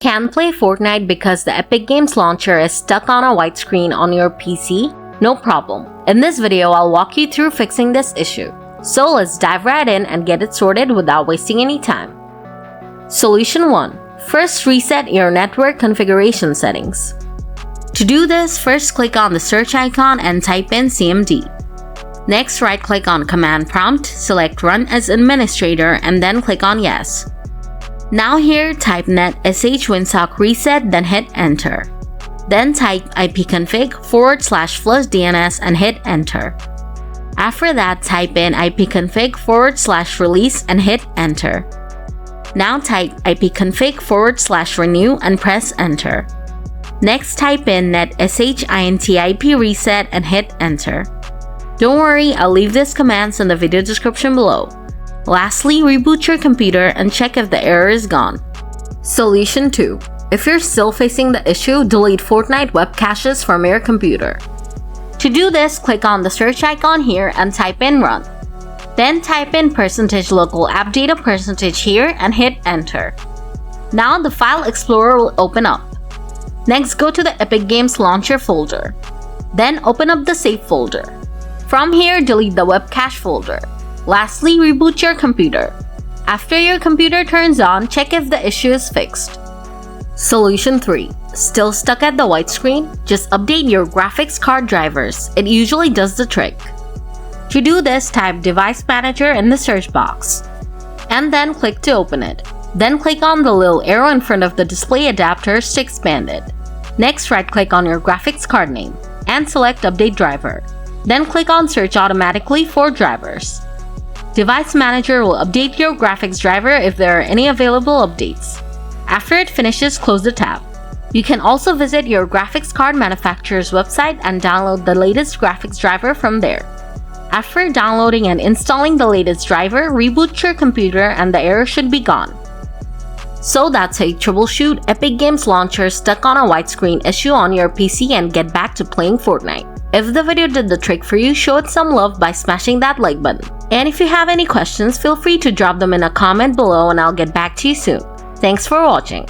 Can't play Fortnite because the Epic Games launcher is stuck on a white screen on your PC? No problem. In this video, I'll walk you through fixing this issue. So let's dive right in and get it sorted without wasting any time. Solution 1. First, reset your network configuration settings. To do this, first click on the search icon and type in CMD. Next, right-click on Command Prompt, select Run as Administrator, and then click on Yes. Now here, type net sh winsock reset, then hit Enter. Then type ipconfig/flush DNS and hit Enter. After that, type in ipconfig/release and hit Enter. Now type ipconfig/renew and press Enter. Next, type in net sh intip reset and hit Enter. Don't worry, I'll leave these commands in the video description below. Lastly, reboot your computer and check if the error is gone. Solution 2. If you're still facing the issue, delete Fortnite web caches from your computer. To do this, click on the search icon here and type in Run. Then type in %local app data % here and hit Enter. Now the File Explorer will open up. Next, go to the Epic Games Launcher folder. Then open up the Save folder. From here, delete the web cache folder. Lastly, reboot your computer. After your computer turns on, check if the issue is fixed. Solution 3. Still stuck at the white screen? Just update your graphics card drivers. It usually does the trick. To do this, type Device Manager in the search box. And then click to open it. Then click on the little arrow in front of the display adapters to expand it. Next, right-click on your graphics card name and select Update Driver. Then click on Search Automatically for drivers. Device Manager will update your graphics driver if there are any available updates. After it finishes, close the tab. You can also visit your graphics card manufacturer's website and download the latest graphics driver from there. After downloading and installing the latest driver, reboot your computer and the error should be gone. So that's how you troubleshoot Epic Games Launcher stuck on a white screen issue on your PC and get back to playing Fortnite. If the video did the trick for you, show it some love by smashing that like button. And if you have any questions, feel free to drop them in a comment below and I'll get back to you soon. Thanks for watching.